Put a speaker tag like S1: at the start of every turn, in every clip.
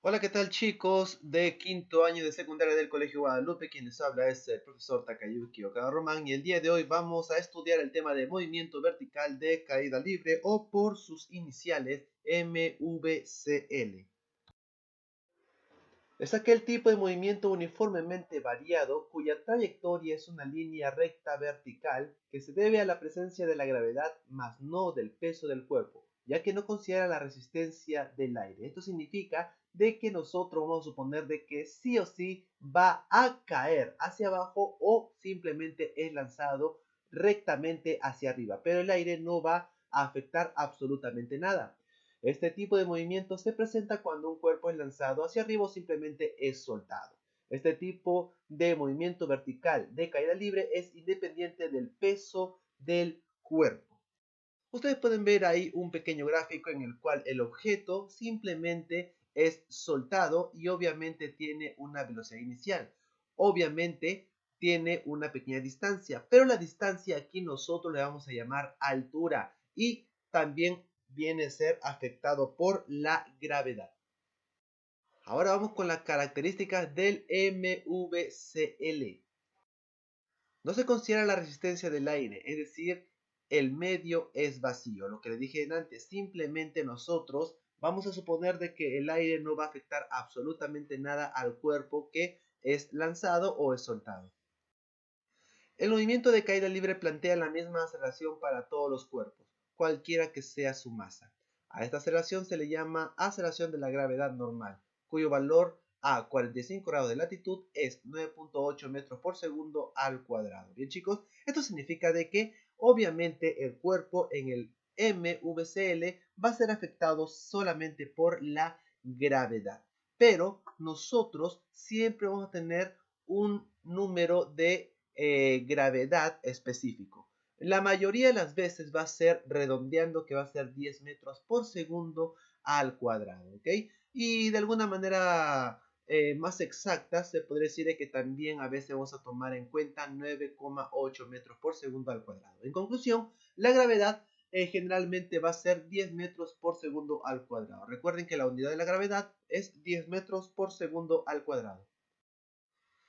S1: Hola, ¿qué tal chicos de quinto año de secundaria del Colegio Guadalupe? Quien les habla es el profesor Takayuki Okada Román y el día de hoy vamos a estudiar el tema de movimiento vertical de caída libre o por sus iniciales MVCL. Es aquel tipo de movimiento uniformemente variado cuya trayectoria es una línea recta vertical que se debe a la presencia de la gravedad más no del peso del cuerpo, ya que no considera la resistencia del aire. Esto significa de que nosotros vamos a suponer de que sí o sí va a caer hacia abajo o simplemente es lanzado rectamente hacia arriba, pero el aire no va a afectar absolutamente nada. Este tipo de movimiento se presenta cuando un cuerpo es lanzado hacia arriba o simplemente es soltado. Este tipo de movimiento vertical de caída libre es independiente del peso del cuerpo. Ustedes pueden ver ahí un pequeño gráfico en el cual el objeto simplemente es soltado y obviamente tiene una velocidad inicial. Obviamente tiene una pequeña distancia, pero la distancia aquí nosotros le vamos a llamar altura y también viene a ser afectado por la gravedad. Ahora vamos con las características del MVCL. No se considera la resistencia del aire, es decir, el medio es vacío. Lo que le dije antes, simplemente nosotros vamos a suponer de que el aire no va a afectar absolutamente nada al cuerpo que es lanzado o es soltado. El movimiento de caída libre plantea la misma aceleración para todos los cuerpos, cualquiera que sea su masa. A esta aceleración se le llama aceleración de la gravedad normal, cuyo valor a 45 grados de latitud es 9.8 metros por segundo al cuadrado. Bien chicos, esto significa de que obviamente el cuerpo en el MVCL va a ser afectado solamente por la gravedad. Pero nosotros siempre vamos a tener un número de gravedad específico. La mayoría de las veces va a ser redondeando que va a ser 10 metros por segundo al cuadrado, ¿ok? Y de alguna manera más exacta se podría decir que también a veces vamos a tomar en cuenta 9,8 metros por segundo al cuadrado. En conclusión, la gravedad generalmente va a ser 10 metros por segundo al cuadrado. Recuerden que la unidad de la gravedad es 10 metros por segundo al cuadrado.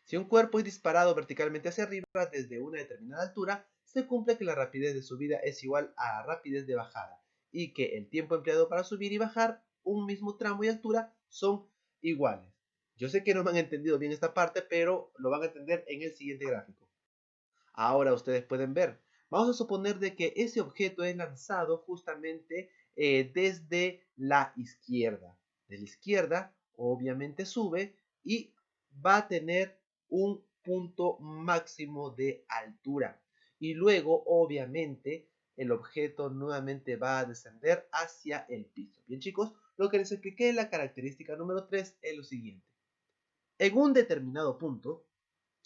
S1: Si un cuerpo es disparado verticalmente hacia arriba desde una determinada altura, se cumple que la rapidez de subida es igual a la rapidez de bajada y que el tiempo empleado para subir y bajar un mismo tramo y altura son iguales. Yo sé que no me han entendido bien esta parte, pero lo van a entender en el siguiente gráfico. Ahora ustedes pueden ver. Vamos a suponer de que ese objeto es lanzado justamente desde la izquierda. De la izquierda, obviamente sube y va a tener un punto máximo de altura. Y luego, obviamente, el objeto nuevamente va a descender hacia el piso. Bien, chicos, lo que les expliqué en la característica número 3 es lo siguiente. En un determinado punto,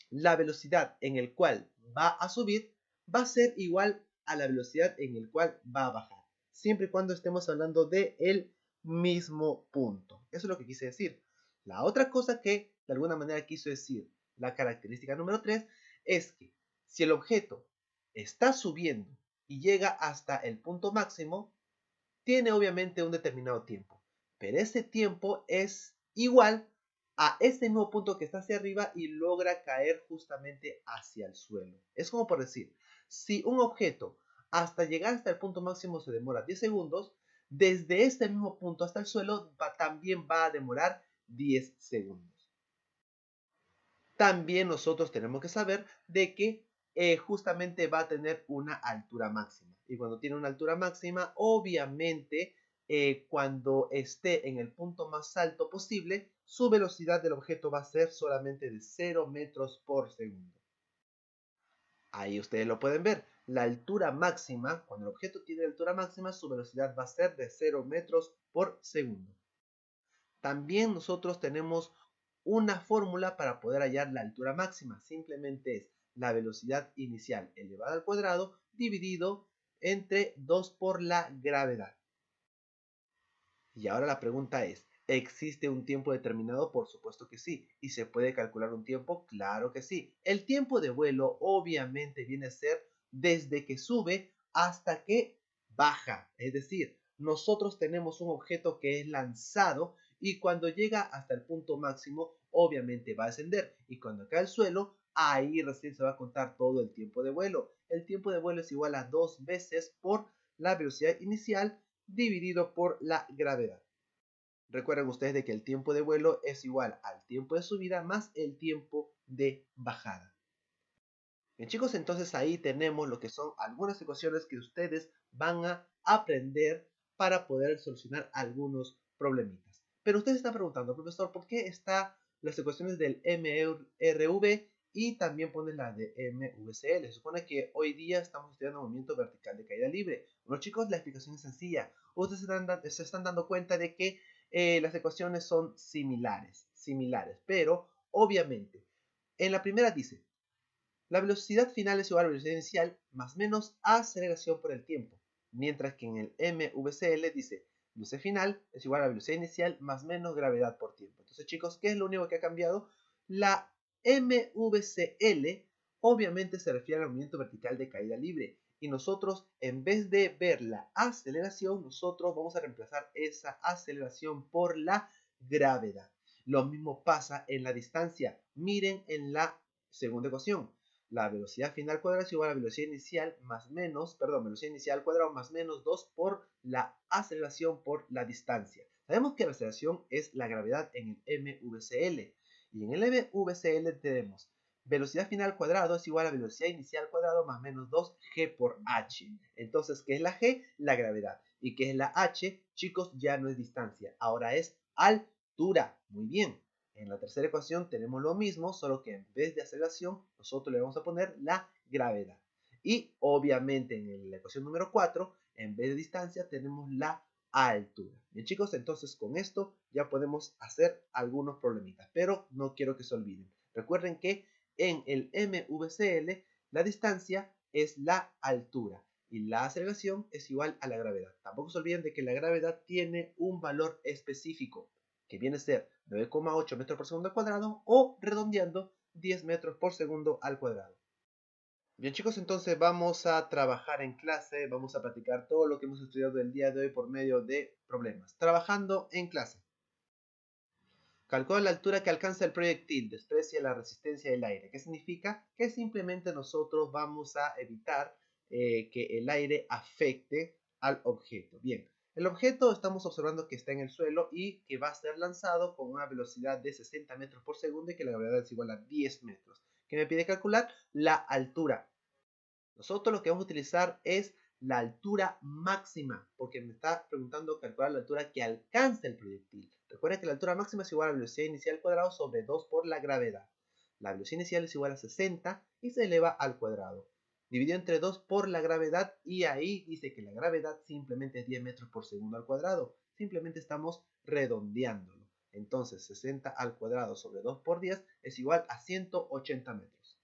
S1: la velocidad en el cual va a subir va a ser igual a la velocidad en el cual va a bajar, siempre y cuando estemos hablando de el mismo punto. Eso es lo que quise decir. La otra cosa que de alguna manera quiso decir la característica número 3 es que si el objeto está subiendo y llega hasta el punto máximo, tiene obviamente un determinado tiempo, pero ese tiempo es igual a este mismo punto que está hacia arriba y logra caer justamente hacia el suelo. Es como por decir, si un objeto hasta llegar hasta el punto máximo se demora 10 segundos, desde este mismo punto hasta el suelo también va a demorar 10 segundos. También nosotros tenemos que saber de que justamente va a tener una altura máxima. Y cuando tiene una altura máxima, obviamente cuando esté en el punto más alto posible, su velocidad del objeto va a ser solamente de 0 metros por segundo. Ahí ustedes lo pueden ver. La altura máxima, cuando el objeto tiene altura máxima, su velocidad va a ser de 0 metros por segundo. También nosotros tenemos una fórmula para poder hallar la altura máxima. Simplemente es la velocidad inicial elevada al cuadrado dividido entre 2 por la gravedad. Y ahora la pregunta es, ¿existe un tiempo determinado? Por supuesto que sí. ¿Y se puede calcular un tiempo? Claro que sí. El tiempo de vuelo obviamente viene a ser desde que sube hasta que baja. Es decir, nosotros tenemos un objeto que es lanzado y cuando llega hasta el punto máximo, obviamente va a ascender, y cuando cae al suelo, ahí recién se va a contar todo el tiempo de vuelo. El tiempo de vuelo es igual a 2 veces por la velocidad inicial dividido por la gravedad. Recuerden ustedes de que el tiempo de vuelo es igual al tiempo de subida más el tiempo de bajada. Bien chicos, entonces ahí tenemos lo que son algunas ecuaciones que ustedes van a aprender para poder solucionar algunos problemitas. Pero ustedes están preguntando, profesor, ¿por qué están las ecuaciones del MRV y también ponen la de MVCL? Se supone que hoy día estamos estudiando movimiento vertical de caída libre. Bueno chicos, la explicación es sencilla. Ustedes se están dando cuenta de que las ecuaciones son similares, pero obviamente en la primera dice la velocidad final es igual a la velocidad inicial más menos aceleración por el tiempo, mientras que en el MVCL dice velocidad final es igual a la velocidad inicial más menos gravedad por tiempo. Entonces chicos, ¿qué es lo único que ha cambiado? La MVCL obviamente se refiere al movimiento vertical de caída libre y nosotros en vez de ver la aceleración, nosotros vamos a reemplazar esa aceleración por la gravedad. Lo mismo pasa en la distancia. Miren en la segunda ecuación. La velocidad final al cuadrado es igual a velocidad inicial más menos, velocidad inicial al cuadrado más menos 2 por la aceleración por la distancia. Sabemos que la aceleración es la gravedad en el MVCL. Y en el MVCL tenemos velocidad final al cuadrado es igual a velocidad inicial al cuadrado más menos 2g por h. Entonces, ¿qué es la g? La gravedad. ¿Y qué es la h? Chicos, ya no es distancia, ahora es altura. Muy bien. En la tercera ecuación tenemos lo mismo, solo que en vez de aceleración, nosotros le vamos a poner la gravedad. Y obviamente en la ecuación número 4, en vez de distancia, tenemos la altura. Bien chicos, entonces con esto ya podemos hacer algunos problemitas, pero no quiero que se olviden. Recuerden que en el MVCL la distancia es la altura y la aceleración es igual a la gravedad. Tampoco se olviden de que la gravedad tiene un valor específico, que viene a ser 9,8 metros por segundo al cuadrado o redondeando 10 metros por segundo al cuadrado. Bien chicos, entonces vamos a trabajar en clase, vamos a practicar todo lo que hemos estudiado el día de hoy por medio de problemas. Trabajando en clase. Calcula la altura que alcanza el proyectil, desprecia la resistencia del aire. ¿Qué significa? Que simplemente nosotros vamos a evitar que el aire afecte al objeto. Bien, el objeto estamos observando que está en el suelo y que va a ser lanzado con una velocidad de 60 metros por segundo y que la gravedad es igual a 10 metros. ¿Qué me pide calcular? La altura. Nosotros lo que vamos a utilizar es la altura máxima, porque me está preguntando calcular la altura que alcanza el proyectil. Recuerden que la altura máxima es igual a la velocidad inicial al cuadrado sobre 2 por la gravedad. La velocidad inicial es igual a 60 y se eleva al cuadrado. Dividido entre 2 por la gravedad y ahí dice que la gravedad simplemente es 10 metros por segundo al cuadrado. Simplemente estamos redondeándolo. Entonces 60 al cuadrado sobre 2 por 10 es igual a 180 metros.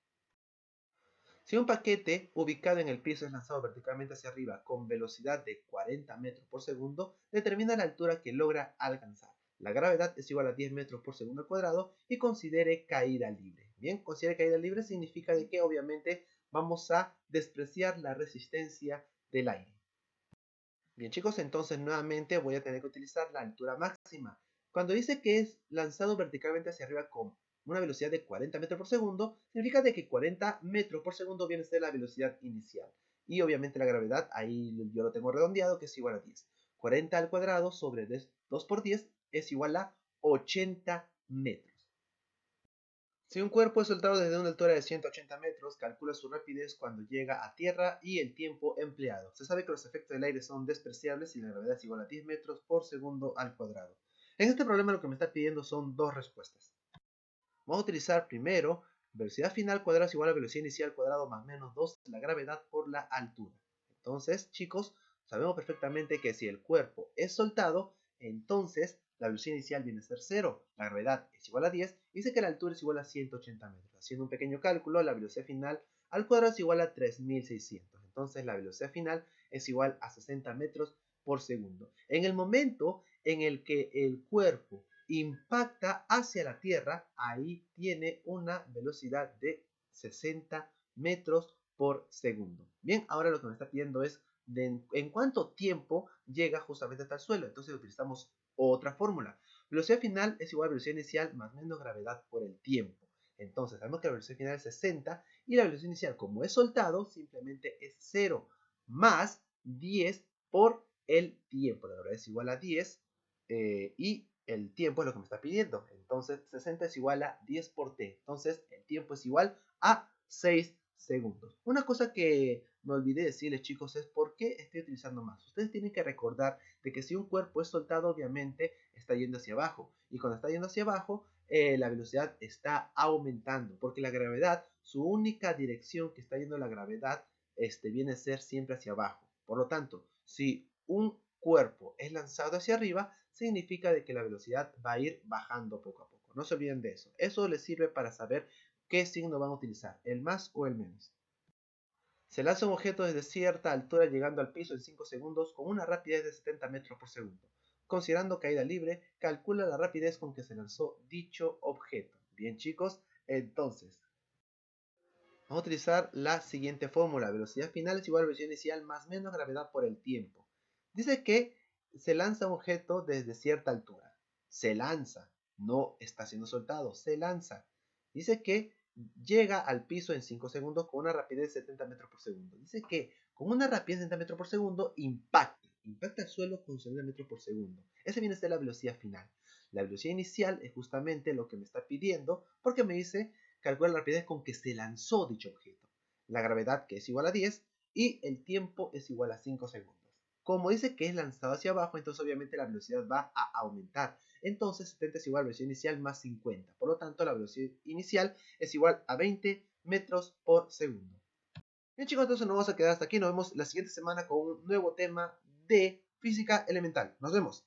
S1: Si un paquete ubicado en el piso es lanzado verticalmente hacia arriba con velocidad de 40 metros por segundo, determina la altura que logra alcanzar. La gravedad es igual a 10 metros por segundo al cuadrado y considere caída libre. Bien, considere caída libre significa de que obviamente vamos a despreciar la resistencia del aire. Bien chicos, entonces nuevamente voy a tener que utilizar la altura máxima. Cuando dice que es lanzado verticalmente hacia arriba con una velocidad de 40 metros por segundo, significa de que 40 metros por segundo viene a ser la velocidad inicial. Y obviamente la gravedad, ahí yo lo tengo redondeado, que es igual a 10. 40 al cuadrado sobre 2 por 10 es igual a 80 metros. Si un cuerpo es soltado desde una altura de 180 metros, calcula su rapidez cuando llega a tierra y el tiempo empleado. Se sabe que los efectos del aire son despreciables y la gravedad es igual a 10 metros por segundo al cuadrado. En este problema lo que me está pidiendo son dos respuestas. Vamos a utilizar primero velocidad final cuadrado es igual a velocidad inicial cuadrado más menos 2 la gravedad por la altura. Entonces, chicos, sabemos perfectamente que si el cuerpo es soltado, entonces la velocidad inicial viene a ser 0, la gravedad es igual a 10 y dice que la altura es igual a 180 metros. Haciendo un pequeño cálculo, la velocidad final al cuadrado es igual a 3600. Entonces la velocidad final es igual a 60 metros por segundo. En el momento en el que el cuerpo impacta hacia la Tierra, ahí tiene una velocidad de 60 metros por segundo. Bien, ahora lo que me está pidiendo es en cuánto tiempo llega justamente hasta el suelo. Entonces utilizamos otra fórmula. Velocidad final es igual a velocidad inicial más menos gravedad por el tiempo. Entonces, sabemos que la velocidad final es 60 y la velocidad inicial, como es soltado, simplemente es 0 más 10 por el tiempo. La gravedad es igual a 10 y el tiempo es lo que me está pidiendo. Entonces, 60 es igual a 10 por t. Entonces, el tiempo es igual a 6 segundos. Una cosa que me olvidé decirles, chicos, es por qué estoy utilizando más. Ustedes tienen que recordar de que si un cuerpo es soltado, obviamente está yendo hacia abajo. Y cuando está yendo hacia abajo, la velocidad está aumentando. Porque la gravedad, su única dirección que está yendo la gravedad, viene a ser siempre hacia abajo. Por lo tanto, si un cuerpo es lanzado hacia arriba, significa de que la velocidad va a ir bajando poco a poco. No se olviden de eso. Eso les sirve para saber qué signo van a utilizar, el más o el menos. Se lanza un objeto desde cierta altura llegando al piso en 5 segundos con una rapidez de 70 metros por segundo. Considerando caída libre, calcula la rapidez con que se lanzó dicho objeto. Bien, chicos, entonces vamos a utilizar la siguiente fórmula. Velocidad final es igual a velocidad inicial más menos gravedad por el tiempo. Dice que se lanza un objeto desde cierta altura. Se lanza, no está siendo soltado, se lanza. Dice que llega al piso en 5 segundos con una rapidez de 70 metros por segundo. Dice que con una rapidez de 70 metros por segundo impacta el suelo con 70 metros por segundo. Esa viene a ser la velocidad final. La velocidad inicial es justamente lo que me está pidiendo porque me dice calcula la rapidez con que se lanzó dicho objeto, la gravedad que es igual a 10 y el tiempo es igual a 5 segundos. Como dice que es lanzado hacia abajo, entonces obviamente la velocidad va a aumentar. Entonces 70 es igual a la velocidad inicial más 50. Por lo tanto, la velocidad inicial es igual a 20 metros por segundo. Bien, chicos, entonces nos vamos a quedar hasta aquí. Nos vemos la siguiente semana con un nuevo tema de física elemental. Nos vemos.